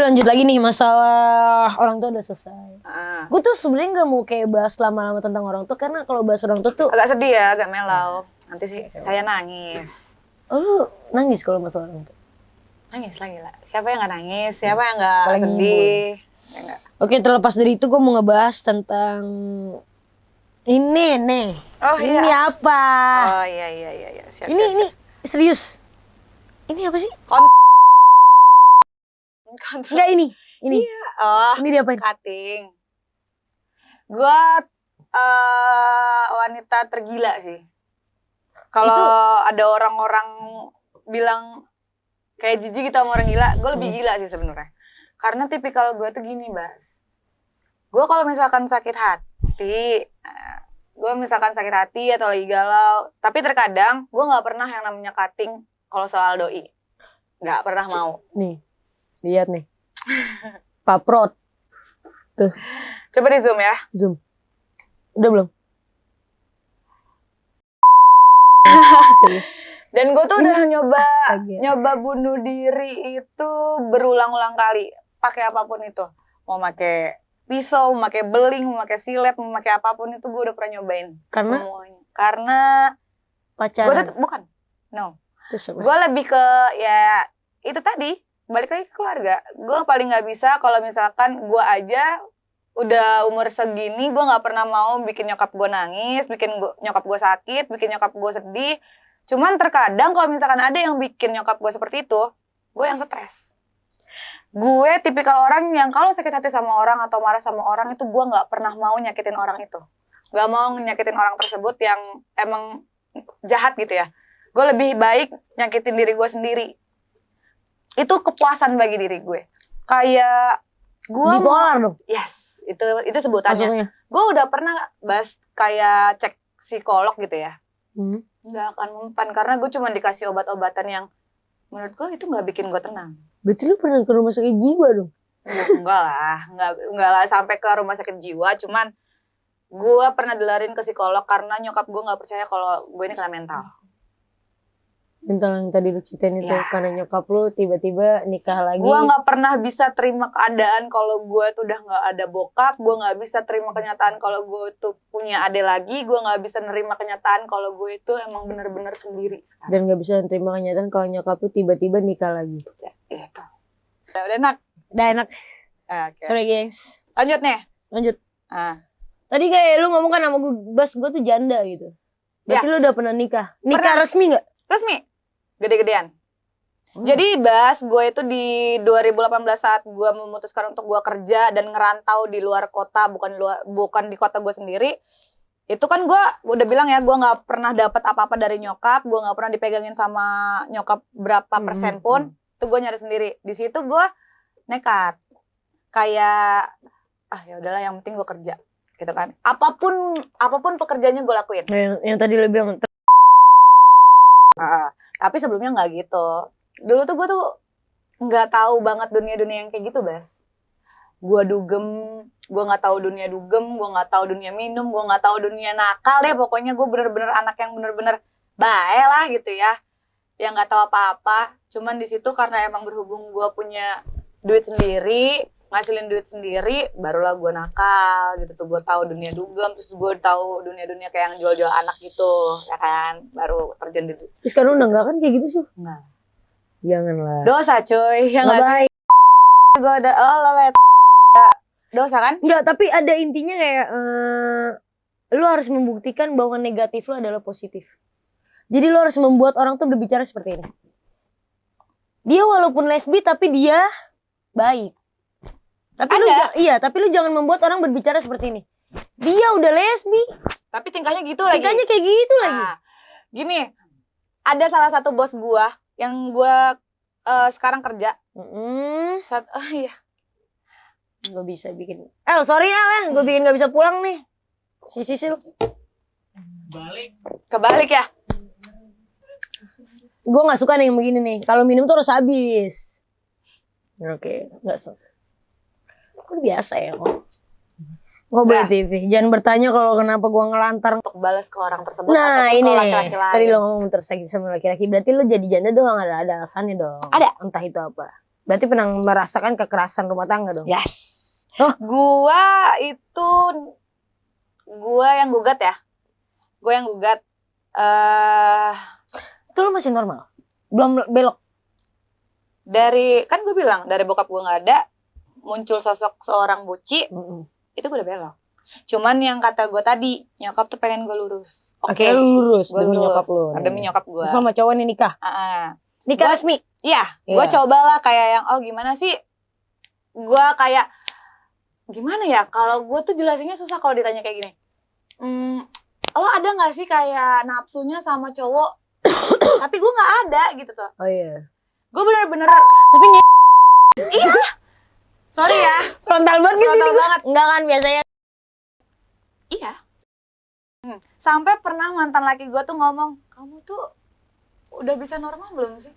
lanjut lagi nih masalah orang tua udah selesai. Gue tuh sebenarnya nggak mau kayak bahas lama-lama tentang orang tua karena kalau bahas orang tua tuh agak sedih ya, agak melau. Nanti sih saya nangis. Oh, lu nangis kalau masalah orang tua? Nangis lagi lah. Siapa yang nggak nangis? Siapa yang nggak Apalagi sedih? Ya, enggak. Oke, terlepas dari itu gue mau ngebahas tentang ini nih. Oh, ini iya. apa? Oh iya. Siap, ini serius. Ini apa sih? Enggak ini. Iya. Oh, Ini diapain? cutting. Gua wanita tergila sih. Kalau ada orang-orang bilang kayak jijik gitu sama orang gila, gue lebih gila sih sebenarnya. Karena tipikal gue tuh gini, Mbak. Gue kalau misalkan sakit hati, atau lagi galau, tapi terkadang gue nggak pernah yang namanya cutting kalau soal doi, nggak pernah mau. Nih, lihat nih. Paprot. Tuh. Coba di zoom ya. Zoom. Udah belum? Dan gue tuh udah nyoba bunuh diri itu berulang-ulang kali, pakai apapun itu, mau pakai pisau, mau pakai beling, mau pakai silet, mau pakai apapun itu gue udah pernah nyobain. Karena? Semuanya. Karena Pacaran. gue tuh bukan, no. Gue lebih ke ya itu tadi, balik lagi ke keluarga. Gue paling nggak bisa kalau misalkan gue aja udah umur segini, gue nggak pernah mau bikin nyokap gue nangis, nyokap gue sakit, bikin nyokap gue sedih. Cuman terkadang kalau misalkan ada yang bikin nyokap gue seperti itu, gue yang stres. Gue tipikal orang yang kalau sakit hati sama orang atau marah sama orang itu gue nggak pernah mau nyakitin orang itu. Gak mau nyakitin orang tersebut yang emang jahat gitu ya. Gue lebih baik nyakitin diri gue sendiri. Itu kepuasan bagi diri gue. Kayak gue bipolar dong. Yes, itu sebutannya. Maksudnya? Gue udah pernah bahas kayak cek psikolog gitu ya. Nggak akan mempan karena gue cuma dikasih obat-obatan yang menurut gue itu nggak bikin gue tenang. Berarti lu pernah ke rumah sakit jiwa dong? Enggak lah sampai ke rumah sakit jiwa. Cuman gue pernah dilarin ke psikolog karena nyokap gue nggak percaya kalau gue ini kena mental. Mental yang tadi lu ceritain itu karena nyokap lu tiba-tiba nikah lagi. Gue nggak pernah bisa terima keadaan kalau gue tuh udah nggak ada bokap. Gue nggak bisa terima kenyataan kalau gue tuh punya adik lagi. Gue nggak bisa nerima kenyataan kalau gue itu emang bener-bener sendiri sekarang. Dan nggak bisa terima kenyataan kalau nyokap lu tiba-tiba nikah lagi. Ya, itu. Udah enak. Udah enak. Okay. Sorry gengs. Lanjut nih. Lanjut. Tadi kayak lu ngomong kan sama gue, bos gue tuh janda gitu. Berarti lu udah pernah nikah? Nikah resmi nggak? Resmi. Gede-gedean. Jadi Bas, gue itu di 2018 saat gue memutuskan untuk gue kerja dan ngerantau di luar kota, bukan di kota gue sendiri. Itu kan gue udah bilang ya, gue nggak pernah dapat apa-apa dari nyokap, gue nggak pernah dipegangin sama nyokap berapa persen pun. Itu gue nyari sendiri. Di situ gue nekat, kayak ya udahlah yang penting gue kerja, gitu kan. Apapun pekerjaannya gue lakuin. Yang tadi lu bilang. Tapi sebelumnya nggak gitu. Dulu tuh gue tuh nggak tahu banget dunia-dunia yang kayak gitu, Bas. Gue dugem, gue nggak tahu dunia dugem, gue nggak tahu dunia minum, gue nggak tahu dunia nakal deh. Pokoknya gue bener-bener anak yang bener-bener baik lah gitu ya, yang nggak tahu apa-apa. Cuman di situ karena emang berhubung gue punya duit sendiri, ngasilin duit sendiri, barulah gue nakal gitu tuh. Gue tahu dunia dugem, terus gue tahu dunia-dunia kayak yang jual-jual anak gitu, ya kan. Baru terjun di. Terus sekarang udah nggak kan kayak gitu sih? Nggak. Janganlah. Dosa cuy, yang nggak baik. Gue udah dosa kan? Nggak, tapi ada intinya kayak lu harus membuktikan bahwa negatif lu adalah positif. Jadi lu harus membuat orang tuh berbicara seperti ini. Dia walaupun lesbi tapi dia baik. Tapi lu jangan membuat orang berbicara seperti ini. Dia udah lesbi, tapi tingkahnya gitu lagi. Tingkahnya kayak gitu lagi. Gini, ada salah satu bos gua yang gua sekarang kerja. Iya. Gue bisa bikin. Sorry ya, gue bikin gak bisa pulang nih. Si Sisil. Kebalik ya. Gue nggak suka nih yang begini nih. Kalau minum tuh harus habis. Oke, nggak suka. Biasa ya kok. Ngobrol TV. Jangan bertanya kalau kenapa gua ngelantar untuk balas ke orang tersebut. Nah atau ini ke nih. laki-laki lain. Tadi lo ngomong tersakiti sama laki-laki. Berarti lo jadi janda dong ada alasannya dong. Ada. Entah itu apa. Berarti pernah merasakan kekerasan rumah tangga dong? Yes. Hah? Gua yang gugat ya. Gue yang gugat. Itu lu masih normal? Belum belok? Kan gue bilang dari bokap gue nggak ada, muncul sosok seorang buci, itu gue udah belok. Cuman yang kata gue tadi, nyokap tuh pengen gue lurus. Oke, lu lurus gue demi lurus. nyokap lu. Demi nyokap gue. Sama cowok nih nikah? Nikah resmi? Iya, gue cobalah kayak yang, gimana sih? Gue kayak, gimana ya, kalau gue tuh jelasinnya susah kalau ditanya kayak gini. Lo ada gak sih kayak nafsunya sama cowok, tapi gue gak ada gitu tuh. Oh iya. Gue bener-bener, tapi iya. Sorry ya. Frontal banget gitu. Frontal banget. Enggak kan biasanya. Iya. Sampai pernah mantan laki gue tuh ngomong, kamu tuh udah bisa normal belum sih?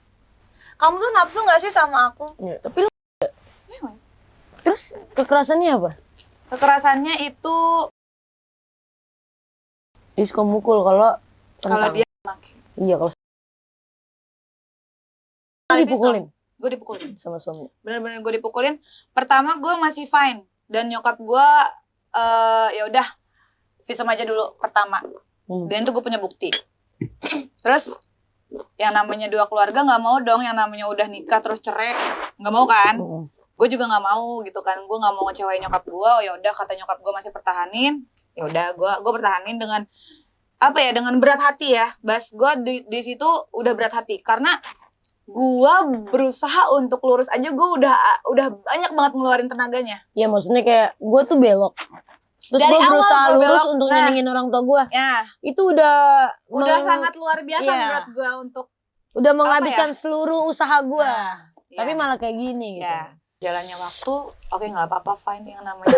Kamu tuh nafsu gak sih sama aku? Ya, tapi lu terus kekerasannya apa? Kekerasannya itu Dia suka mukul kalau dia maki. Iya, kalau dipukulin. Gue dipukulin sama suami. Bener-bener gue dipukulin. Pertama gue masih fine dan nyokap gue ya udah visum aja dulu pertama. Dan itu gue punya bukti. Terus yang namanya dua keluarga nggak mau dong, yang namanya udah nikah terus cerai nggak mau kan? Gue juga nggak mau gitu kan, gue nggak mau ngecewain nyokap gue. Ya udah kata nyokap gue masih pertahanin, ya udah gue pertahanin dengan apa ya, dengan berat hati ya. Bas gue di situ udah berat hati karena gue berusaha untuk lurus aja, gue udah banyak banget ngeluarin tenaganya. Ya maksudnya kayak gue tuh belok. Terus gue berusaha lurus untuk nyenengin orang tua gue. Ya. Itu udah sangat luar biasa menurut gue untuk udah menghabiskan seluruh usaha gue. Tapi ya. Malah kayak gini gitu. Ya. Jalannya waktu, oke nggak apa-apa, fine. Yang namanya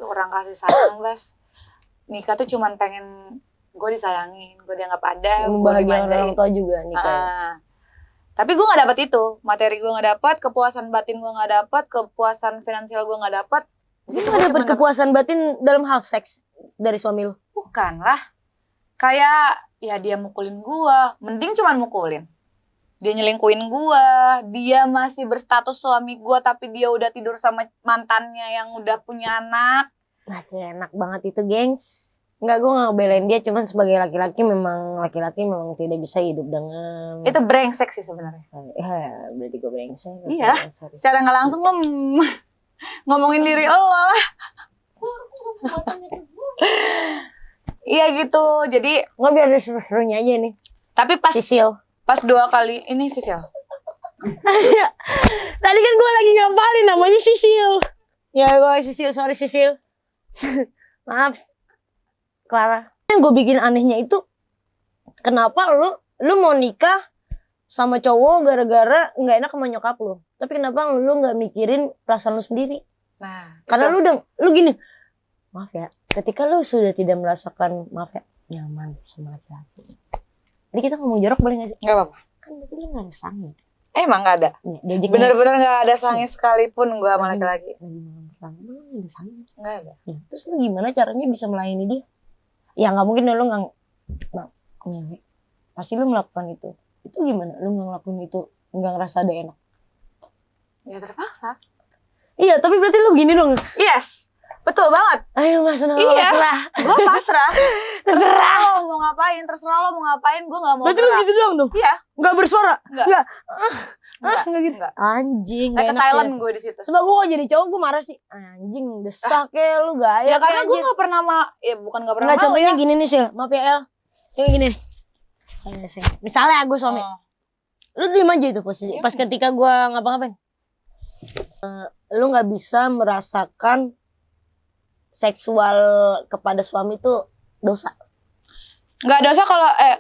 orang kasih sayang, Bas. Nikah tuh cuman pengen gue disayangin, gue dianggap ada, gue dimanjain. Orang tua juga nikah. Tapi gue nggak dapet itu, materi gue nggak dapet, kepuasan batin gue nggak dapet, kepuasan finansial gue nggak dapet. Lu nggak dapet kepuasan batin dalam hal seks dari suami lu? Bukan lah, kayak ya dia mukulin gue, mending cuman mukulin. Dia nyelingkuhin gue, dia masih berstatus suami gue tapi dia udah tidur sama mantannya yang udah punya anak. Nah, enak banget itu, gengs. Enggak, gue gak ngebelain dia, cuman sebagai laki-laki memang tidak bisa hidup dengan... Itu brengsek sih sebenarnya. Ya, berarti gue brengsek. Iya, secara gak langsung lo ngomongin diri lo lah. Iya gitu, jadi... Nggak, biar ada seru-serunya aja nih. Tapi Sisil. Pas 2 kali, ini Sisil. Tadi kan gue lagi ngapalin namanya Sisil. Ya gue Sisil, sorry Sisil. Maaf Clara. Yang gue bikin anehnya itu, kenapa lu mau nikah sama cowok gara-gara nggak enak sama nyokap lu, tapi kenapa lu nggak mikirin perasaan lu sendiri? Nah, karena lu gini, maaf ya, ketika lu sudah tidak merasakan, maaf ya, nyaman sama laki-laki. Ini kita ngomong jorok boleh nggak sih? Nggak apa-apa. Kan berarti lu nggak ada sange. Emang nggak ada. Bener-bener nggak ada sange sekalipun gue sama laki-laki. Nggak ada. Terus lu gimana caranya bisa melayani dia? Ya nggak mungkin lu nggak pasti lu melakukan itu. Itu gimana? Lu nggak ngelakuin itu, nggak ngerasa ada enak? Ya terpaksa. Iya, tapi berarti lu gini dong. Yes, betul banget. Ayo Mas, iya, gue pasrah. Terserah lo mau ngapain, gue nggak mau. Berarti lu gitu doang dong? Iya. Nggak bersuara? Nggak gitu. Anjing. Nggak silent gue di situ. Sebab gue jadi cowok gue marah sih. Anjing, desak ya lu gaya. Ya karena gue nggak pernah bukan nggak pernah. Nggak, contohnya gini nih Sil, maaf ya El. Kayak gini nih. Misalnya gue suami. Lu diem aja itu posisi. Pas ketika gue ngapa-ngapain. Lu nggak bisa merasakan seksual kepada suami itu dosa. Nggak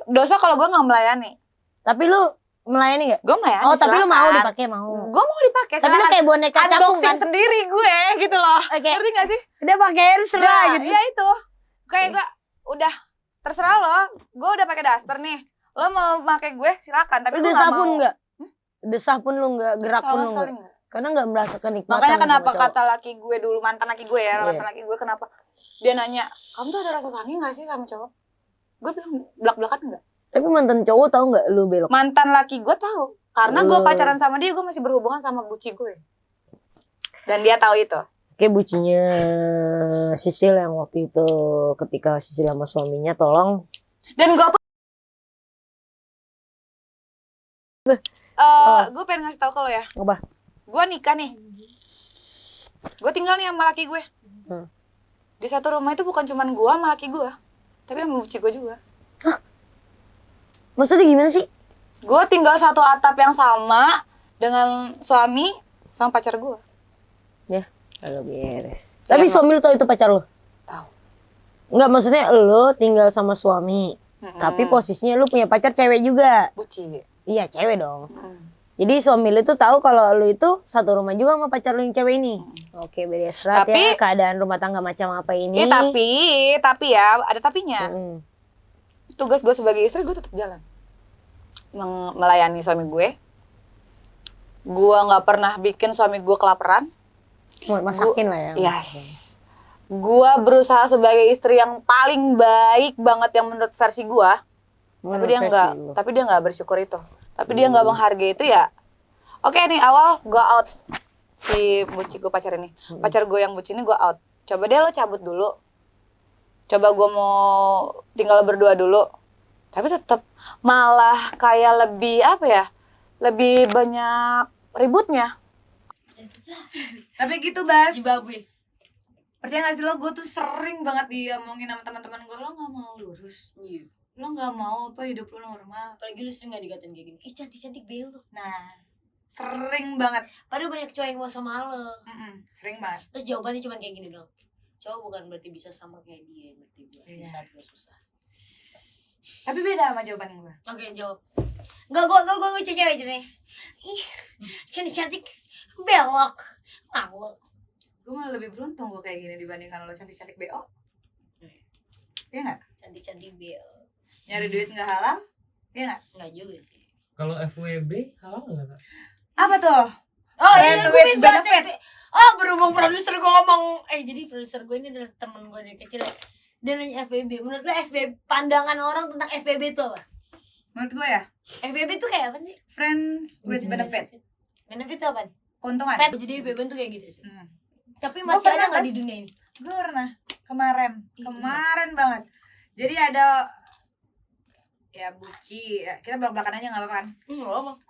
dosa kalau gue nggak melayani. Tapi lu melayani nggak? Gue melayani. Oh, tapi lu mau dipakai, mau. Gue mau dipakai. Tapi lu kayak boneka cakung kan? Sendiri gue gitu loh. Oke. Ngerti nggak sih? Udah pakein serah gitu. Iya itu. Kayak gue udah terserah lo. Gue udah pakai daster nih. Lo mau pakai gue silakan. Tapi gue nggak mau. Desah pun nggak. Desah pun lu nggak, gerak pun lu nggak. Karena nggak merasakan nikmatan. Makanya kenapa kata laki gue dulu, mantan laki gue ya, mantan laki gue kenapa dia nanya, kamu tuh ada rasa sange nggak sih sama cowok? Gue bilang belak-belakan nggak. Tapi mantan cowok tahu nggak lu belok? Mantan laki gue tahu. Karena gue pacaran sama dia, gue masih berhubungan sama buci gue. Dan dia tahu itu. Kayak bucinya Sisil yang waktu itu ketika Sisil sama suaminya tolong. Dan gue gue pengen ngasih tahu ke lo ya. Apa? Gue nikah nih. Gue tinggal nih sama laki gue. Di satu rumah itu bukan cuma gue sama laki gue, tapi sama buci gue juga. Hah? Maksudnya gimana sih? Gue tinggal satu atap yang sama dengan suami sama pacar gue. Ya, agak beres. Tapi suami lu tahu itu pacar lu? Tahu. Enggak, maksudnya lu tinggal sama suami. Tapi posisinya lu punya pacar cewek juga. Buci. Iya, cewek dong. Jadi suami lu tuh tahu kalau lu itu satu rumah juga sama pacar lu yang cewek ini. Oke, beres. Ya keadaan rumah tangga macam apa ini. Tapi ya, ada tapinya. Tugas gue sebagai istri, gue tetap jalan. Melayani suami gue. Gue gak pernah bikin suami gue kelaparan. Masakin lah ya. Yes. Gue berusaha sebagai istri yang paling baik banget yang menurut versi gue. Tapi dia nggak bersyukur itu. Tapi dia nggak menghargai itu ya. Oke nih awal gue out si buci gue pacar ini. Pacar gue yang buci ini gue out. Coba deh lo cabut dulu. Coba gue mau tinggal berdua dulu. Tapi tetap malah kayak lebih apa ya? Lebih banyak ributnya. Tapi gitu Bas. Zimbabwe. Percaya gak sih lo, gue tuh sering banget diomongin sama teman-teman gue, lo gak mau lurus. Iya. Lo gak mau apa hidup lo normal. Apalagi lu sering gak dikatain kayak gini. Ih cantik-cantik belok. Nah, sering banget. Padahal banyak cowok yang mau sama lo. Sering banget. Terus jawabannya cuma kayak gini dong. Cowok bukan berarti bisa sama kayak dia, berarti gue di saat gue susah. Tapi beda sama jawaban gue. Oke, jawab. Gue cewek aja nih. Ih, cantik-cantik belok. Mau. Gue malah lebih beruntung gue kayak gini dibandingkan lo cantik-cantik BO. Iya gak? Cantik-cantik BO. Nyari duit gak halal? Iya gak? Enggak juga sih. Kalau FWB halal nggak Kak? Apa tuh? Oh iya, gue benefit. Oh, berhubung produser gue ngomong. Jadi produser gue ini adalah temen gue dari kecil. Dia nanya FBB. Menurut lo FBB, pandangan orang tentang FBB itu apa? Menurut gue ya, FBB itu kayak apa sih? friends with benefit. Benefit itu apa? Keuntungan. Jadi FBB itu kayak gitu sih. Tapi Gua masih ada pernah, nggak Bas. di dunia ini? Gue pernah kemarin banget. Jadi ada ya buci, ya, kita belak-belakan aja nggak apa-apa kan?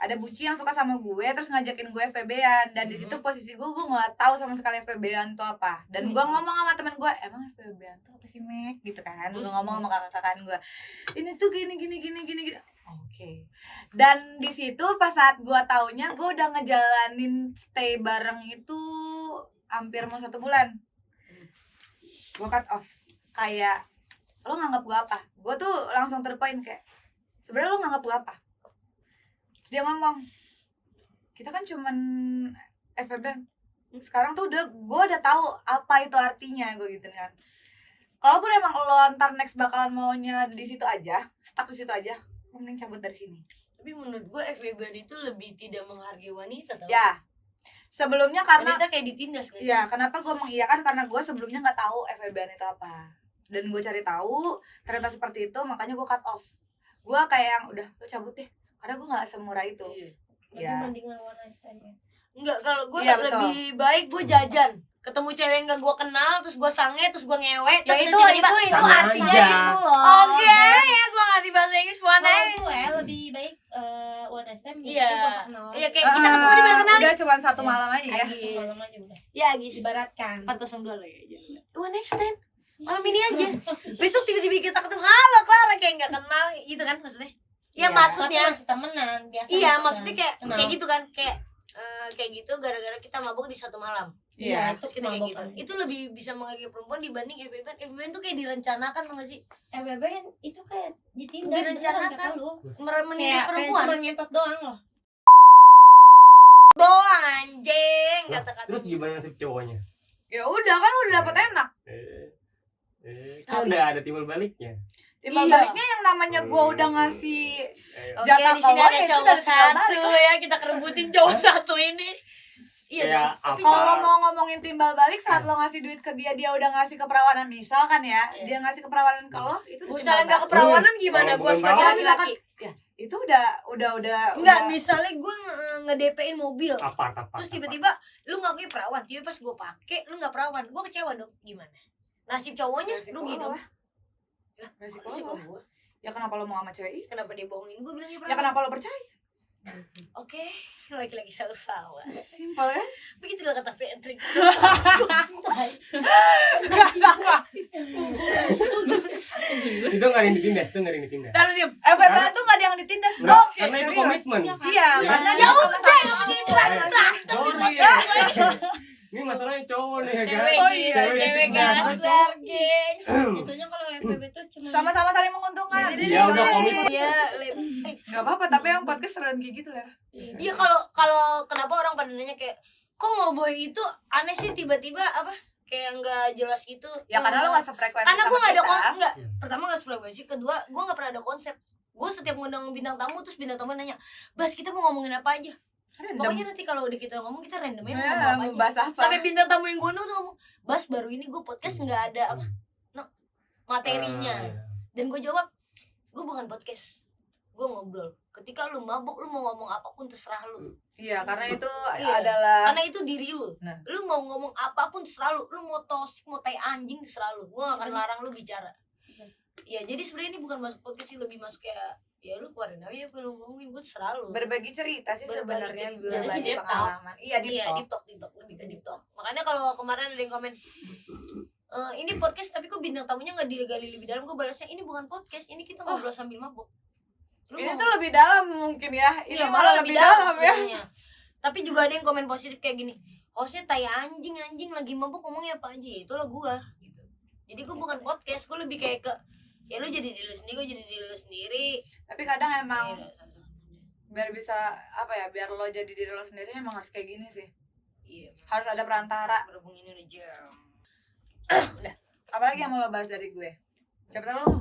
Ada buci yang suka sama gue terus ngajakin gue FVB-an dan di situ posisi gue nggak tahu sama sekali FVB-an itu apa. Dan gue ngomong sama teman gue, emang FVB-an tuh apa sih Mek? Gitu kan? Gue ngomong sama kakak-kakak gue, ini tuh gini. Oke. Dan di situ pas saat gue taunya gue udah ngejalanin stay bareng itu hampir mau 1 bulan. Gue cut off. Kayak lo nganggap gue apa? Gue tuh langsung terpoint kayak sebenarnya lo nganggap gue apa? Terus dia ngomong, kita kan cuman FVB. Sekarang tuh gue udah tahu apa itu artinya, gue gitu kan. Kalaupun emang lo ntar next bakalan maunya di situ aja, stuck di situ aja, mending cabut dari sini. Tapi menurut gue FWB itu lebih tidak menghargai wanita tau? Ya, sebelumnya karena wanita kayak ditindas gak sih? ya kenapa gue mengiyakan karena gue sebelumnya nggak tahu FWB itu apa. Dan gue cari tahu ternyata seperti itu, makanya gue cut off. Gue kayak yang udah lo cabut deh, karena gue nggak semurah itu. Iya. Mendingan one night stand ya. Enggak, kalau gue Iya, lebih baik gue jajan. Ketemu cewek yang gak gue kenal, terus gue sange, terus gue ngewek. Ya tapi itu Sama artinya aja. itu loh. Oke, ya gue ngerti bahasa Inggris one Kalau night. gue lebih baik one night stand. Iya. Iya. Iya kayak kita ketemu di baru kenal. Udah cuma 1 malam aja ya. Malam aja udah. Ya Agis. Ibaratkan. 402 lah ya. One night stand. Malam ini aja. Besok tiba-tiba kita ketemu, halo Clara, kayak gak kenal gitu kan maksudnya. Iya. Ya maksudnya. Tapi masih temenan biasa. Iya, gitu maksudnya kan. kayak gitu kan, kayak gitu gara-gara kita mabuk di 1 malam. Iya. Terus kita kayak gitu. Itu lebih bisa menghargai perempuan dibanding FWB. FWB itu kayak direncanakan tuh gak sih? FWB kan itu kayak ditindas. Direncanakan. Kayak Menindas perempuan. cuma ngentot doang loh. Doang anjing Lah, kata-kata. terus gimana nasib cowoknya? Ya udah kan udah dapet enak. Kan Tapi- udah ada timbal baliknya. Timbal Iya. baliknya yang namanya gue udah ngasih Ayo. jatah di sini ke lo, ada ya itu cowok dari timbal balik satu lah. ya, kita kerebutin cowok satu ini. Iya Kayak dong. Tapi apa? Kalau mau ngomongin timbal balik saat lo ngasih duit ke dia udah ngasih keperawanan misalkan ya, Iya. dia ngasih keperawanan ke lo itu udah misalnya timbal nggak balik. keperawanan gimana Kalau gua bukan sebagai Kalau misalkan laki-laki? ya itu udah Enggak, misalnya gue nge-DP-in mobil. Apa. Terus tiba-tiba lu ngakui perawan, tiba pas gue pake lu nggak perawan, gue kecewa dong. Gimana? Nasib cowoknya Resiko rugi lo dong. lah. Resiko Resiko lo. gue. Ya kenapa lo mau sama cewek itu? Kenapa dia bohongin gue bilangnya Ya perawan? kenapa lo percaya? Oke, laki-laki selalu salah. Simpel ya. Begitulah kata Patrick. Itu nggak ada yang ditindas, Kalau dia FWB tuh gak ada yang ditindas. Nah, Oke, karena itu serius. komitmen. Iya, kan? Iya, Ya. karena Ya dia udah, sama-sama. Sorry ya. Ini masalahnya cowok nih ya kan. Cewek Oh gitu, iya, cewek ditindas. gasar, gengs. Jatuhnya kalau FBB tuh cuma Sama-sama saling menguntungkan. Iya, udah komitmen. Ya, Gak apa-apa, tapi yang podcast seruan kayak gitu lah. iya kalau kenapa orang pada nanya kayak kok mau boy itu aneh sih tiba-tiba apa kayak nggak jelas gitu. Ya karena lo gak sefrekuensi karena gue sama nggak ada kita. nggak pertama nggak frekuensi, kedua gue nggak pernah ada konsep. Gue setiap ngundang bintang tamu terus bintang tamu nanya, Bas kita mau ngomongin apa aja. Random. Pokoknya nanti kalau udah kita ngomong kita random ya mau Ya, ngomong apa mau aja. bahas apa? Sampai bintang tamu yang gue undang tuh ngomong, Bas baru ini gue podcast nggak ada apa materinya. Dan gue jawab, gue bukan podcast, gue ngobrol. Ketika lu mabuk, lu mau ngomong apapun terserah lu. Iya, karena itu Iya. adalah Karena itu diri lu. Nah. Lu mau ngomong apapun terserah lu. Lu mau tosik, mau tai anjing terserah lu. Gue gak akan larang lu bicara. Ya jadi sebenarnya ini bukan masuk podcast sih, lebih masuk kayak ya lu keluarin aja apa lu ngomongin, gue terserah lu. berbagi cerita sih Berbagi sebenarnya, cerita. Jadi berbagi deep talk. pengalaman. Iya, deep Iya, talk. deep talk, lebih ke deep talk. Makanya kalau kemarin ada yang komen, ini podcast tapi kok bintang tamunya gak digali lebih dalam, gue balasnya ini bukan podcast, ini kita ngobrol sambil mabuk. Lu Ini mau- tuh lebih dalam mungkin ya. Ini Iya, malah lebih dalam ya. sebenarnya. Tapi juga ada yang komen positif kayak gini, hostnya tai anjing lagi mabuk ngomongnya apa aja, itulah gua gitu. Jadi gua bukan podcast, gua lebih kayak ke ya lu jadi diri lu sendiri, gua jadi diri lu sendiri. Tapi kadang emang Iya, sama-sama. biar bisa apa ya, biar lo jadi diri lo sendiri emang harus kayak gini sih. Iya, Harus ada perantara. berhubung ini udah jam. Apalagi yang mau lo bahas dari gue? Siapa tahu lo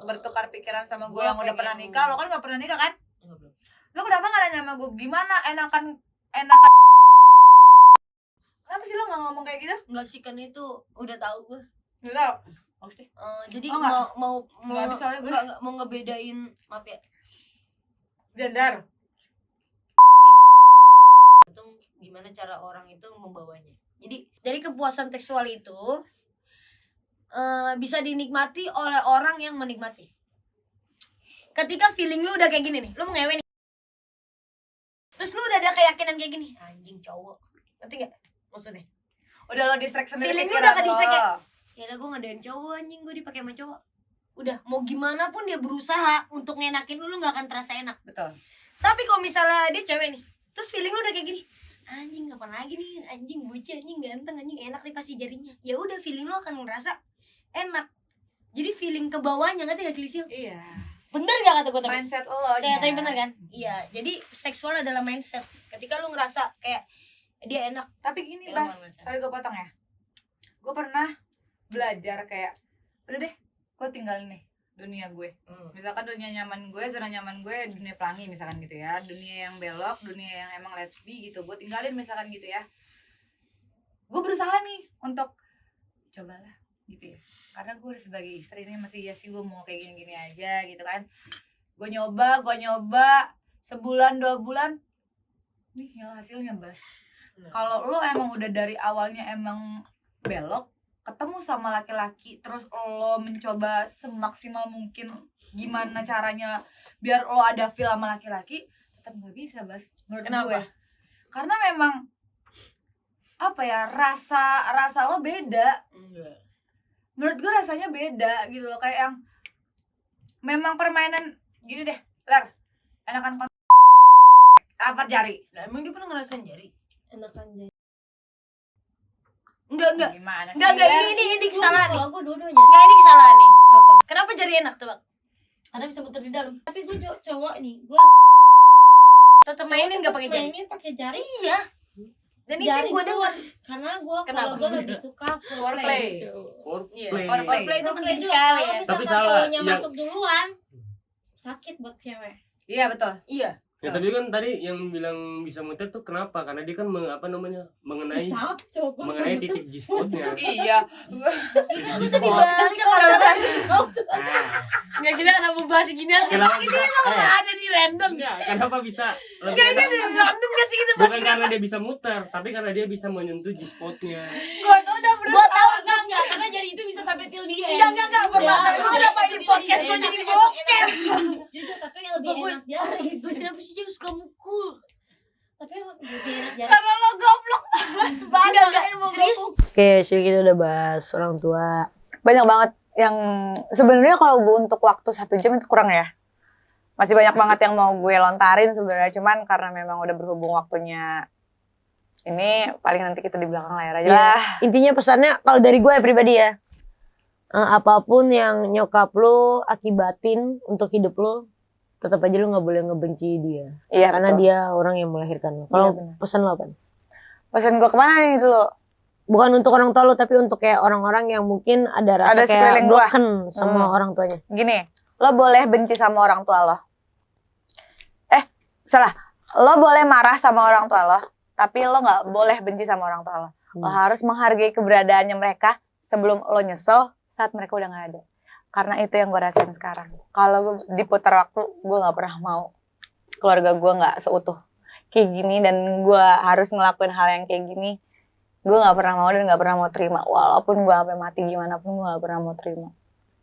bertukar pikiran sama gue yang udah pernah nikah. Lo kan gak pernah nikah kan? Enggak, belum. Lo kenapa gak nanya sama gue gimana enakan kenapa sih lo gak ngomong kayak gitu? Enggak sih, kan itu udah tahu gua. Gak tau. Bagus deh. Jadi Oh, enggak? mau Nggak bisa lah gue. enggak mau ngebedain, maaf ya. Gender. Tergantung gimana cara orang itu membawanya. Jadi dari kepuasan seksual itu bisa dinikmati oleh orang yang menikmati. Ketika feeling lu udah kayak gini nih, lu mau ngewe nih, terus lu udah ada keyakinan kayak gini, anjing cowok, ngerti gak maksudnya? Udah lo distract sendiri. Feeling lu pikiran udah ke-distract lo. kayak, ya lah gue ngadain cowok anjing, gue dipakai sama cowok. Udah mau gimana pun dia berusaha untuk ngenakin lu gak akan terasa enak. Betul. Tapi kalau misalnya dia cewek nih, terus feeling lu udah kayak gini, anjing kapan lagi nih, anjing bocah, anjing ganteng, anjing enak nih pasti jarinya. Ya udah feeling lu akan ngerasa enak. Jadi feeling ke bawahnya, ngerti gak sih Lisil? Iya. Bener gak kata gue tapi? Mindset lo. Ya, tapi bener kan? Iya. Jadi seksual adalah mindset. Ketika lu ngerasa kayak dia enak. Tapi gini Ya, Bas, mana, Mas? sorry gue potong ya. Gue pernah belajar kayak, udah deh, gue tinggalin nih dunia gue. Misalkan dunia nyaman gue, zona nyaman gue, dunia pelangi misalkan gitu ya. Dunia yang belok, dunia yang emang lesbi gitu. Gue tinggalin misalkan gitu ya. Gue berusaha nih untuk cobalah gitu ya. Karena gue sebagai istri ini masih ya sih gue mau kayak gini-gini aja gitu kan. Gue nyoba sebulan 2 bulan. Nih yang hasilnya Bas. Kalau lo emang udah dari awalnya emang belok, ketemu sama laki-laki, terus lo mencoba semaksimal mungkin gimana caranya biar lo ada feel sama laki-laki, tetap nggak bisa Bas. Menurut Kenapa? gue. Karena memang apa ya, rasa lo beda. Enggak. Menurut gue rasanya beda gitu loh, kayak yang memang permainan gini deh, Ler, enakan apa jari? Nah, emang dia pernah ngerasain jari? enakan jadi. Enggak. Gimana sih? Enggak, Ler? ini kesalahan nih. Kalau gue dua-duanya. Enggak, ini kesalahan nih. Apa? Kenapa jari enak tuh, Bang? Karena bisa muter di dalam. Tapi gue cowok nih, gue Tetap mainin enggak pakai jari. mainin pakai jari. Iya. Dan itu Jari yang gue gue- denger. Karena gue Kenapa? kalau gue lebih suka Foreplay. Iya. Foreplay. Foreplay itu penting juga sekali kalau ya. misalkan Tapi salah, cowoknya yang- masuk duluan sakit buat cewek. Iya betul. Iya. Ya tapi kan tadi yang bilang bisa muter tuh kenapa? Karena dia kan mengenai Bisa coba mengenai titik G-spotnya. Iya. Titik Bisa G-spot. dibahas kalau Nah, nggak kita kenapa bahas gini aja. kenapa bisa? Ada di random. Enggak, kenapa bisa? Enggak ada di random nggak sih kita bahas. Bukan karena dia bisa muter, tapi karena dia bisa menyentuh G-spotnya. Gua tahu enggak karena jadi itu bisa sampai till the end. Enggak permasalahan lu kenapa di podcast gua jadi bokep. Jujur tapi yang lebih enak jari. Kenapa sih dia suka mukul? Tapi emang lebih enak jari. Karena lo goblok banget. Serius? Oke, sih kita udah bahas orang tua. Banyak banget yang sebenarnya kalau untuk waktu 1 jam itu kurang ya. Masih banyak banget yang mau gue lontarin sebenarnya, cuman karena memang udah berhubung waktunya ini paling nanti kita di belakang layar aja lah. Intinya pesannya kalau dari gue pribadi ya, apapun yang nyokap lo akibatin untuk hidup lo, tetap aja lo nggak boleh ngebenci dia. Iya, Karena betul. dia orang yang melahirkan lo. Kalau Iya, benar. pesan lo apa? Pesan gue kemana nih dulu? Bukan untuk orang tua lo, tapi untuk kayak orang-orang yang mungkin ada rasa Ada kayak sekeliling gua. broken sama orang tuanya. Gini, lo boleh benci sama orang tua lo. Salah. Lo boleh marah sama orang tua lo, tapi lo nggak boleh benci sama orang tua lo. Lo harus menghargai keberadaannya mereka sebelum lo nyesel saat mereka udah nggak ada. Karena itu yang gue rasain sekarang. Kalau gue diputar waktu, gue nggak pernah mau keluarga gue nggak seutuh kayak gini, dan gue harus ngelakuin hal yang kayak gini. Gue nggak pernah mau dan nggak pernah mau terima. Walaupun gue sampai mati gimana pun, gue nggak pernah mau terima.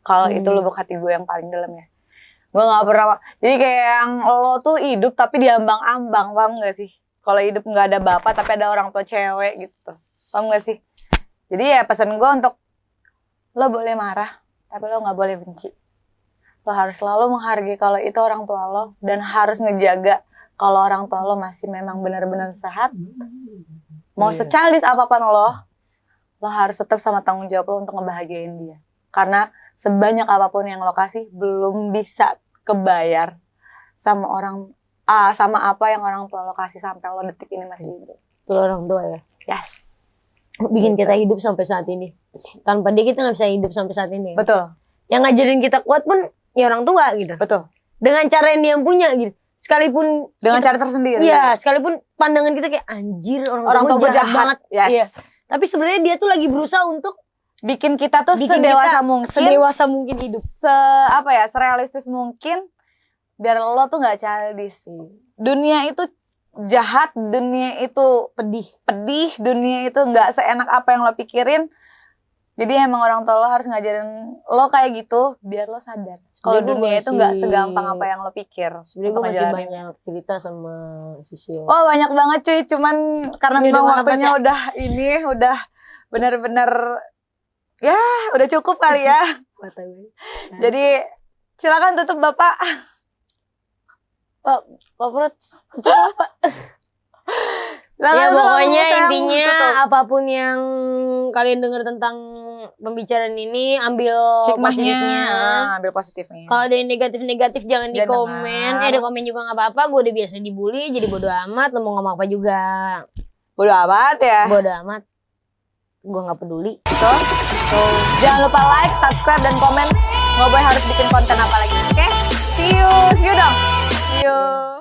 Kalau itu lubuk hati gue yang paling dalam ya. Gue gak pernah, jadi kayak yang lo tuh hidup tapi diambang-ambang, paham gak sih? Kalau hidup gak ada bapak tapi ada orang tua cewek gitu, paham gak sih? Jadi ya pesan gue untuk, lo boleh marah, tapi lo gak boleh benci. Lo harus selalu menghargai kalau itu orang tua lo, dan harus ngejaga kalau orang tua lo masih memang benar-benar sehat. Mau secalis apapun lo harus tetap sama tanggung jawab lo untuk ngebahagiain dia. Karena sebanyak apapun yang lo kasih belum bisa kebayar sama sama apa yang orang tua lo kasih sampai lo detik ini masih hidup. Itu orang tua ya. Yes. Bikin kita hidup sampai saat ini. Tanpa dia kita nggak bisa hidup sampai saat ini. Betul. Yang ngajarin kita kuat pun ya orang tua gitu. Betul. Dengan cara yang dia punya gitu. Sekalipun Dengan cara tersendiri. iya, sekalipun pandangan kita kayak anjir orang tua gue jahat banget. Yes. Iya. Tapi sebenarnya dia tuh lagi berusaha untuk Bikin kita tuh bikin sedewasa kita mungkin. sedewasa mungkin hidup. Serealistis mungkin. Biar lo tuh gak childish. Dunia itu jahat, dunia itu pedih, dunia itu gak seenak apa yang lo pikirin. Jadi emang orang tua lo harus ngajarin lo kayak gitu biar lo sadar. Kalau Sebenarnya dunia itu gak segampang apa yang lo pikir. Sebenarnya gue untuk masih ngejalanin. banyak cerita sama Sisil. Oh banyak banget cuy, cuman karena Ini memang udah waktunya udah benar-benar ya udah cukup kali ya. Jadi silakan tutup Bapak. Pak Perut. Silakan Ya tutup, pokoknya saya intinya tutup. apapun yang kalian dengar tentang pembicaraan ini ambil Hikmahnya, positifnya. ambil positifnya. Kalau ada yang negatif-negatif jangan di Jangan komen. dengar. Di komen juga nggak apa-apa. Gue udah biasa dibully jadi bodo amat. Lo mau ngomong apa juga. Bodo amat ya. Bodo amat. Gue nggak peduli. So, jangan lupa like, subscribe, dan komen. Ngoboy harus bikin konten apa lagi, oke? See you dong. See you.